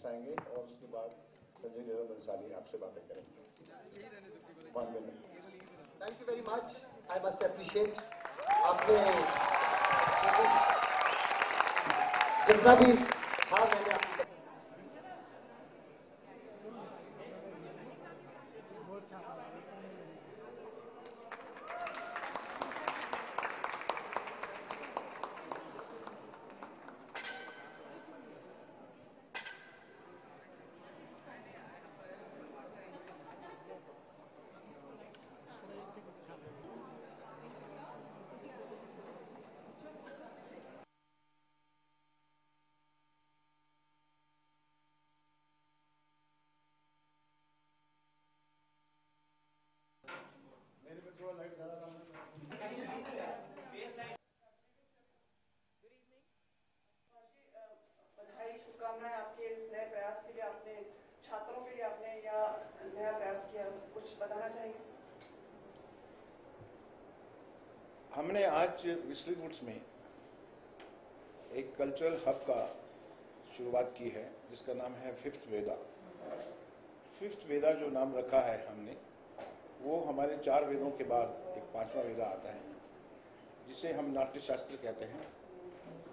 आएंगे और उसके बाद संजय लीला बंसाली आपसे बातें करेंगे। 1 minute. Thank you very much. I must appreciate आपने जितना भी था मैंने आपकी हमने आज विस्लिंग वुड्स में एक कल्चरल हब का शुरुआत की है जिसका नाम है फिफ्थ वेदा। फिफ्थ वेदा जो नाम रखा है हमने, वो हमारे 4 वेदों के बाद एक 5वां वेदा आता है जिसे हम नाट्य शास्त्र कहते हैं,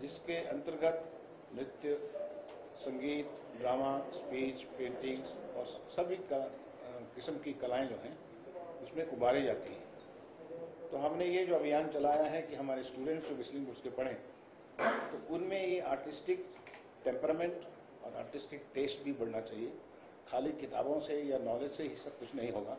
जिसके अंतर्गत नृत्य, संगीत, ड्रामा, स्पीच, पेंटिंग्स और सभी किस्म की कलाएं जो हैं उसमें उभारी जाती हैं। तो हमने ये जो अभियान चलाया है कि हमारे स्टूडेंट्स जो विस्लिंग वुड्स के पढ़ें तो उनमें ये आर्टिस्टिक टेम्परामेंट और आर्टिस्टिक टेस्ट भी बढ़ना चाहिए। खाली किताबों से या नॉलेज से ही सब कुछ नहीं होगा,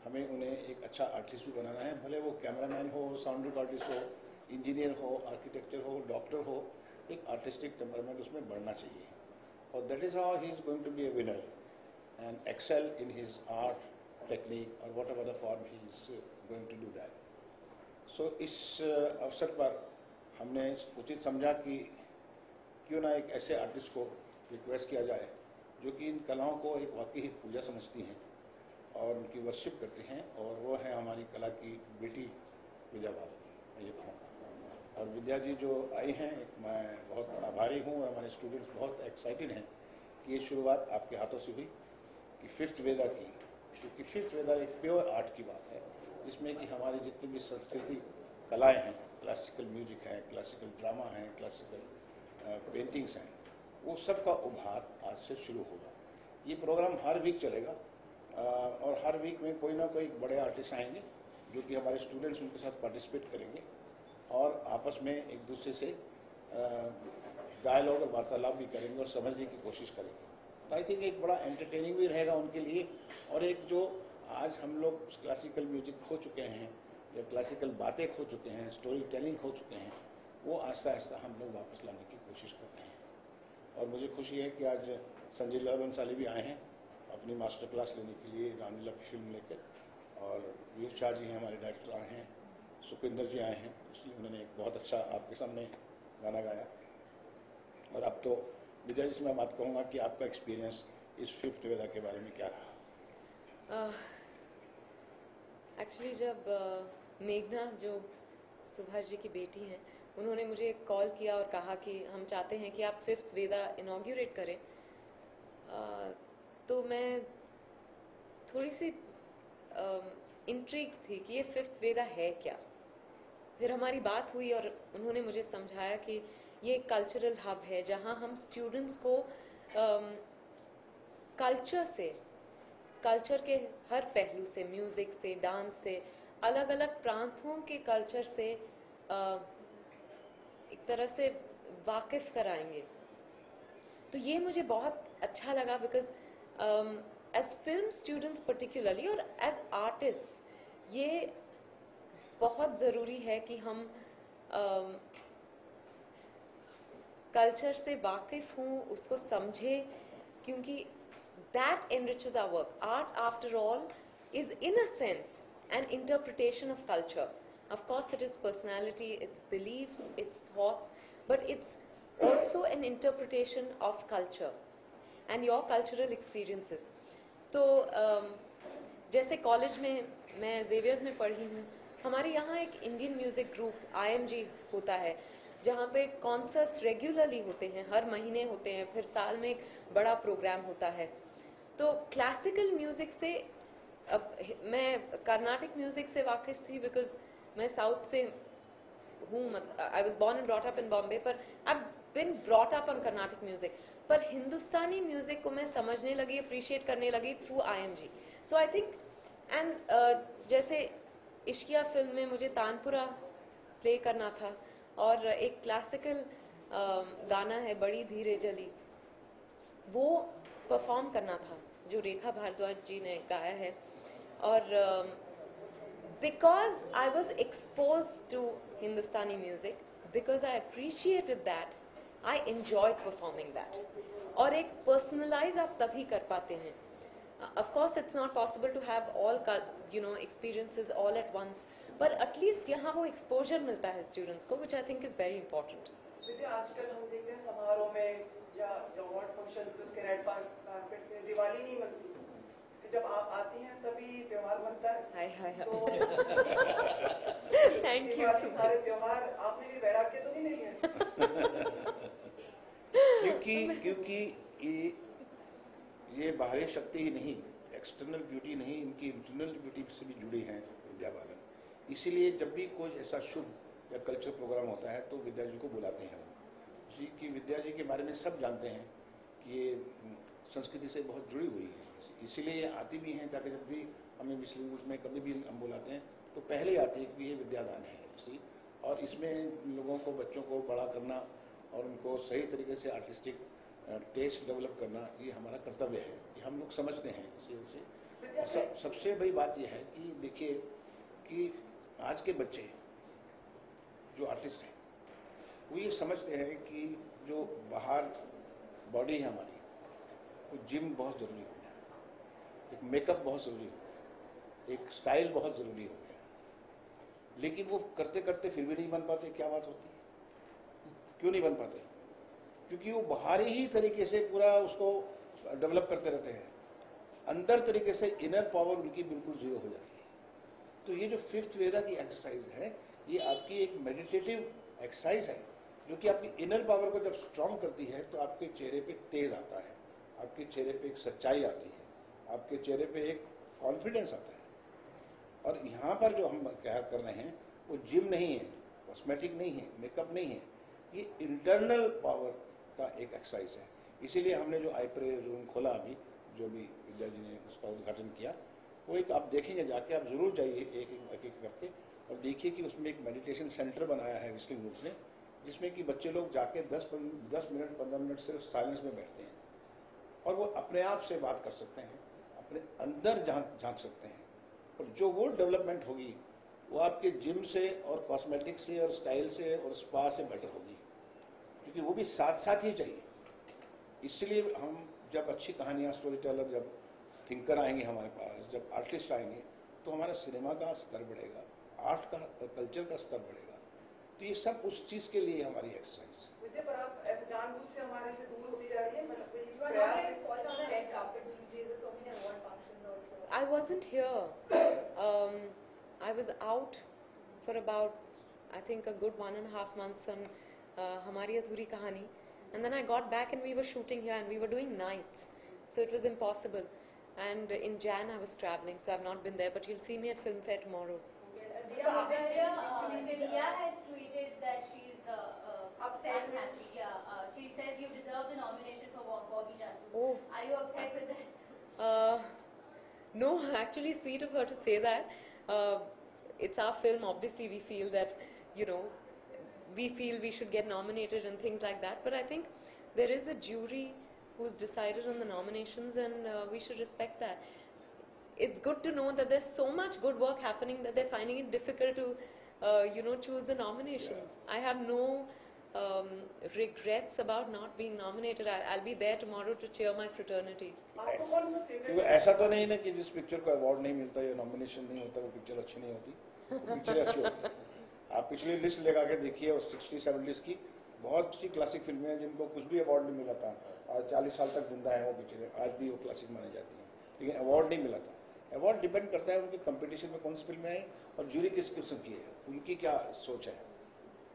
हमें उन्हें एक अच्छा आर्टिस्ट भी बनाना है। भले वो कैमरामैन हो, साउंड रिकॉर्डिस्ट हो, इंजीनियर हो, आर्किटेक्चर हो, डॉक्टर हो, एक आर्टिस्टिक टेम्परामेंट उसमें बढ़ना चाहिए। और that is how he is going to be a winner and excel in his art, technique और whatever the form he is going to do that. So इस अवसर पर हमने उचित समझा कि क्यों ना एक ऐसे आर्टिस्ट को रिक्वेस्ट किया जाए जो कि इन कलाओं को एक वाकई पूजा समझती हैं और उनकी वर्शिप करती हैं, और वो है हमारी कला की बेटी विद्या बालन, मैं ये कहूँगा। और विद्या जी जो आई हैं, मैं बहुत आभारी हूँ और हमारे स्टूडेंट्स बहुत एक्साइटेड हैं कि ये शुरुआत आपके हाथों से हुई कि फिफ्थ वेदा की, क्योंकि फिफ्थ वेदा एक प्योर आर्ट की बात है जिसमें कि हमारी जितनी भी संस्कृति कलाएं हैं, क्लासिकल म्यूजिक है, क्लासिकल ड्रामा है, क्लासिकल पेंटिंग्स हैं, वो सब का उभार आज से शुरू होगा। ये प्रोग्राम हर वीक चलेगा और हर वीक में कोई ना कोई बड़े आर्टिस्ट आएंगे जो कि हमारे स्टूडेंट्स उनके साथ पार्टिसिपेट करेंगे और आपस में एक दूसरे से डायलॉग और वार्तालाप भी करेंगे और समझने की कोशिश करेंगे। तो आई थिंक एक बड़ा एंटरटेनिंग भी रहेगा उनके लिए, और एक जो आज हम लोग क्लासिकल म्यूजिक खो चुके हैं या क्लासिकल बातें खो चुके हैं, स्टोरी टेलिंग खो चुके हैं, वो आहिस्ता आहिस्ता हम लोग वापस लाने की कोशिश कर रहे हैं। और मुझे खुशी है कि आज संजय लीला बंसाली भी आए हैं अपनी मास्टर क्लास लेने के लिए रामलीला की फिल्म लेकर, और यूथ शाह जी हैं हमारे डायरेक्टर आए हैं, सुखविंदर जी आए हैं, इसलिए उन्होंने एक बहुत अच्छा आपके सामने गाना गाया। और अब तो विजय जी से मैं बात कहूँगा कि आपका एक्सपीरियंस इस फिफ्थ वेदा के बारे में क्या रहा? एक्चुअली जब मेघना जो सुभाष जी की बेटी हैं, उन्होंने मुझे एक कॉल किया और कहा कि हम चाहते हैं कि आप फिफ्थ वेदा इनॉग्यूरेट करें, तो मैं थोड़ी सी इंट्रिग्ड थी कि ये फिफ्थ वेदा है क्या। फिर हमारी बात हुई और उन्होंने मुझे समझाया कि ये एक कल्चरल हब है जहां हम स्टूडेंट्स को कल्चर के हर पहलू से, म्यूज़िक से, डांस से, अलग अलग प्रांतों के कल्चर से एक तरह से वाकिफ़ कराएंगे। तो ये मुझे बहुत अच्छा लगा, because as film students particularly और एज आर्टिस्ट ये बहुत ज़रूरी है कि हम कल्चर से वाकिफ़ हों, उसको समझें, क्योंकि that enriches our work. Art, after all, is in a sense an interpretation of culture. Of course, it is personality, its beliefs, its thoughts, but it's also an interpretation of culture and your cultural experiences. तो जैसे college में मैं Xavier's में पढ़ी हूँ, हमारे यहाँ एक इंडियन म्यूज़िक ग्रुप IMG होता है, जहाँ पे कॉन्सर्ट्स रेगुलरली होते हैं, हर महीने होते हैं, फिर साल में एक बड़ा प्रोग्राम होता है. तो क्लासिकल म्यूज़िक से अब मैं कर्नाटिक म्यूज़िक से वाकिफ़ थी बिकॉज मैं साउथ से हूँ, मतलब I was born and brought up in Bombay, पर I been brought up on Carnatic music. पर हिंदुस्तानी म्यूज़िक को मैं समझने लगी, अप्रिशिएट करने लगी through IMG. So I think and जैसे इश्किया फिल्म में मुझे तानपुरा प्ले करना था, और एक क्लासिकल गाना है बड़ी धीरे जली, वो परफॉर्म करना था जो रेखा भारद्वाज जी ने गाया है. और because I was exposed to Hindustani music, because I appreciated that, I enjoyed performing that. और एक personalize आप तभी कर पाते हैं. Of course, it's not possible to have all experiences all at once, but at least यहाँ वो exposure मिलता है students को, which I think is very important. विद्या, आजकल हम देखते हैं समारोह में या अवार्ड फंक्शन उसके रेड कार्पेट पे दिवाली नहीं मनती, जब आप आती हैं तभी त्योहार बनता है. हाय हाय हाय. तो Thank you. दिवाली सारे त्योहार आपने भी वैराग्य तो नहीं लिए? क्योंकि ये बाहरी शक्ति ही नहीं, एक्सटर्नल ब्यूटी नहीं, इनकी इंटरनल ब्यूटी से भी जुड़ी हैं विद्या बालन. इसीलिए जब भी कोई ऐसा शुभ या कल्चर प्रोग्राम होता है तो विद्या जी को बुलाते हैं. जी कि विद्या जी के बारे में सब जानते हैं कि ये संस्कृति से बहुत जुड़ी हुई है, इसीलिए ये आती भी हैं, ताकि जब भी हमें मुस्लिम में कभी भी हम बुलाते हैं तो पहले ही आती है कि ये विद्यादान है इसी, और इसमें लोगों को, बच्चों को बड़ा करना और उनको सही तरीके से आर्टिस्टिक टेस्ट डेवलप करना, ये हमारा कर्तव्य है, ये हम लोग समझते हैं इसी. सबसे बड़ी बात यह है कि देखिए कि आज के बच्चे जो आर्टिस्ट हैं वो ये समझते हैं कि जो बाहर बॉडी है हमारी, वो जिम बहुत ज़रूरी हो गया, एक मेकअप बहुत ज़रूरी हो गया, एक स्टाइल बहुत ज़रूरी हो गया, लेकिन वो करते करते फिर भी नहीं बन पाते. क्या बात होती है, क्यों नहीं बन पाते? क्योंकि वो बाहरी ही तरीके से पूरा उसको डेवलप करते रहते हैं, अंदर तरीके से इनर पावर उनकी बिल्कुल जीरो हो जाती है. तो ये जो फिफ्थ वेदा की एक्सरसाइज है, ये आपकी एक मेडिटेटिव एक्सरसाइज है जो कि आपकी इनर पावर को जब स्ट्रांग करती है तो आपके चेहरे पे तेज आता है, आपके चेहरे पे एक सच्चाई आती है, आपके चेहरे पे एक कॉन्फिडेंस आता है. और यहाँ पर जो हम क्या कर रहे हैं वो जिम नहीं है, कॉस्मेटिक नहीं है, मेकअप नहीं है, ये इंटरनल पावर का एक एक्सरसाइज है. इसीलिए हमने जो आईप्रे रूम खोला अभी, जो भी विद्या जी ने उसका उद्घाटन किया, वो एक आप देखेंगे, जाके आप जरूर जाइए एक एक करके और देखिए कि उसमें एक मेडिटेशन सेंटर बनाया है विस्लिंग वुड्स ने, जिसमें कि बच्चे लोग जाके 10 मिनट 15 मिनट सिर्फ साइलेंस में बैठते हैं और वो अपने आप से बात कर सकते हैं, अपने अंदर झांक सकते हैं. और जो वो डेवलपमेंट होगी वो आपके जिम से और कॉस्मेटिक से और स्टाइल से और स्पा से बेटर होगी, क्योंकि वो भी साथ साथ ही चाहिए. इसलिए हम जब अच्छी कहानियाँ, स्टोरी टेलर, जब थिंकर आएंगे हमारे पास, जब आर्टिस्ट आएंगे, तो हमारा सिनेमा का स्तर बढ़ेगा, आर्ट का और कल्चर का स्तर बढ़ेगा. तो ये सब उस चीज़ के लिए हमारी एक्सरसाइज है. विद्या, पर आप ऐसे जानबूझ से हमारे से दूर होती जा रही है, मतलब कोई प्रयास है? I wasn't here. I was out for about, I think, a good 1.5 months on Hamari Adhuri Kahani. And then I got back and we were shooting here and we were doing nights. So it was impossible. And in Jan I was traveling, so I've not been there. But you'll see me at Film Fair tomorrow. Diya has tweeted that she's upset and happy. Yeah, she says you deserve the nomination for Bobby Jasus. Oh. Are you upset with that? No, actually sweet of her to say that. It's our film, obviously we feel that, we feel we should get nominated and things like that. But I think there is a jury who's decided on the nominations and we should respect that. It's good to know that there's so much good work happening that they're finding it difficult to, choose the nominations. Yeah. I have no regrets about not being nominated. I'll be there tomorrow to cheer my fraternity. क्योंकि ऐसा तो नहीं ना कि जिस picture को award नहीं मिलता या नॉमिनेशन नहीं होता वो पिक्चर अच्छी नहीं होती. पिक्चर अच्छी होती है. आप पिछली लिस्ट लगा के देखिए, और 60-70 की बहुत सी क्लासिक फिल्में हैं जिनको कुछ भी अवार्ड नहीं मिला था और 40 साल तक जिंदा है वो पिक्चरें, आज भी वो क्लासिक मानी जाती हैं, लेकिन अवार्ड नहीं मिला था. अवार्ड डिपेंड करता है उनके कंपटीशन में कौन सी फिल्में आई और जूरी किस किस्म की है, उनकी क्या सोच है.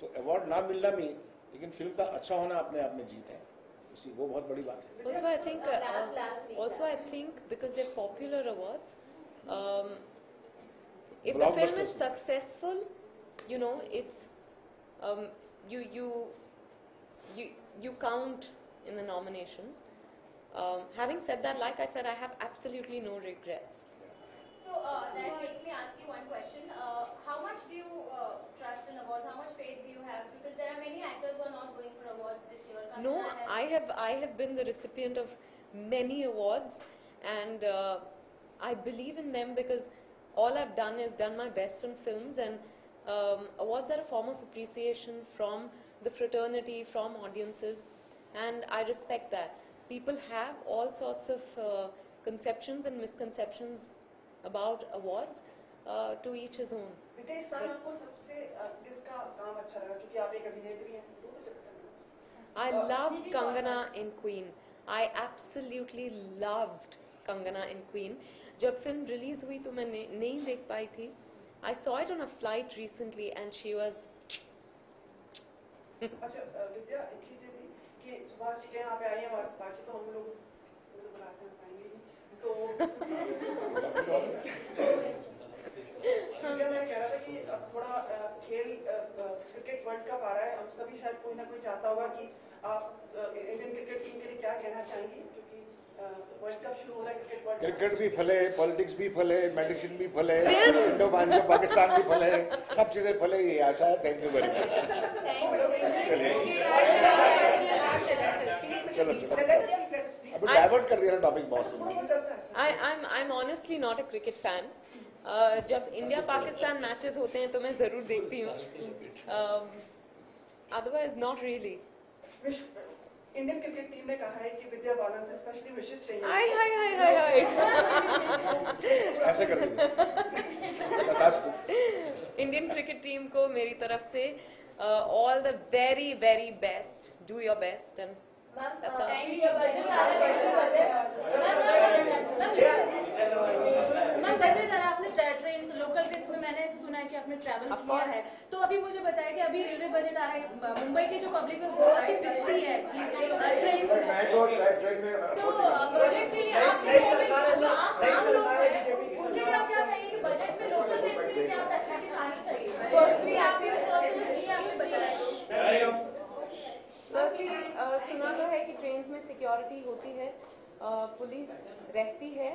तो अवार्ड ना मिलना भी, लेकिन फिल्म का अच्छा होना अपने आप में जीत है, इसी वो बहुत बड़ी बात है। Also, I think. Also, I think because they're popular awards, if the film Blockbusters. is successful, you know, it's you count in the nominations. Having said that, like I said, I have absolutely no regrets. So that makes me ask you one question. How much do you trust in awards? How much faith do you have? Because there are many actors who are not going for awards this year. No, Kangana has- I have been the recipient of many awards, and I believe in them because all I've done is done my best on films, and awards are a form of appreciation from the fraternity, from audiences, and I respect that. People have all sorts of conceptions and misconceptions about awards. To each his own. विदेश साल आपको सबसे किसका काम अच्छा लगा, क्योंकि आप एक अभिनेत्री हैं, तो जब I loved Kangana in Queen. I absolutely loved Kangana in Queen. जब फिल्म रिलीज हुई तो मैं नहीं देख पाई थी. I saw it on a flight recently and she was. अच्छा विद्या, एक चीज ये थी कि सुभाष जी के यहाँ पे आई हैं, बाकी तो हम लोग बुलाते हैं पाएंगे, तो मैं कह रहा था कि अब थोड़ा खेल क्रिकेट वर्ल्ड कप आ रहा है, हम सभी शायद कोई ना कोई चाहता होगा कि आप इंडियन क्रिकेट टीम के लिए क्या कहना चाहेंगी, क्योंकि वर्ल्ड कप शुरू हो रहा है, क्रिकेट वर्ल्ड क्रिकेट भी फले, पॉलिटिक्स भी फले, मेडिसिन भी फले, इंडो पाकिस्तान भी फले, सब चीजें फले, ये आशा है। Thank you very much. चलो अभी डाइवर्ट कर दिया ना topic boss. I'm honestly not a cricket fan. जब इंडिया पाकिस्तान मैचेस होते हैं तो मैं जरूर देखती हूँ. Otherwise not really. Indian cricket team ने कहा है कि विद्या बालन से स्पेशली विशेष चाहिए। हाय ऐसे कर दीजिए। इंडियन क्रिकेट टीम को मेरी तरफ से all the very very best. Do your best and that's all. आपने ट्रेन लोकल ट्रेन में मैंने सुना है कि आपने ट्रैवल किया है, तो अभी मुझे बताया कि अभी रेलवे बजट आ रहा है, मुंबई की जो पब्लिक है बहुत ही पिसती है ट्रेन में, तो बजट के लिए आप आम लोग हैं, उनके लिए आप क्या कहेंगे कि बजट में लोकल ट्रेन के लिए क्या फैसिलिटीज आनी चाहिए? पर्सनली आपने बताया सुना तो है कि ट्रेन्स में सिक्योरिटी होती है, पुलिस रहती है,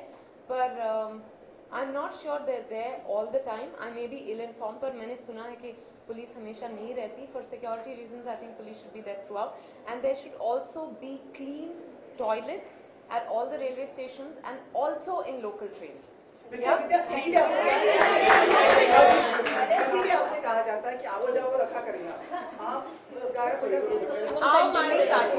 पर I am not sure there there all the time. I may be ill inform, पर मैंने सुना है कि पुलिस हमेशा नहीं रहती. For security reasons I think police should be there throughout, and there should also be clean toilets at all the railway stations and also in local trains. इसीलिए आपसे कहा जाता है कि आओ जाओ रखा करेंगे, आप गायब हो जाते हैं। आओ हमारे साथ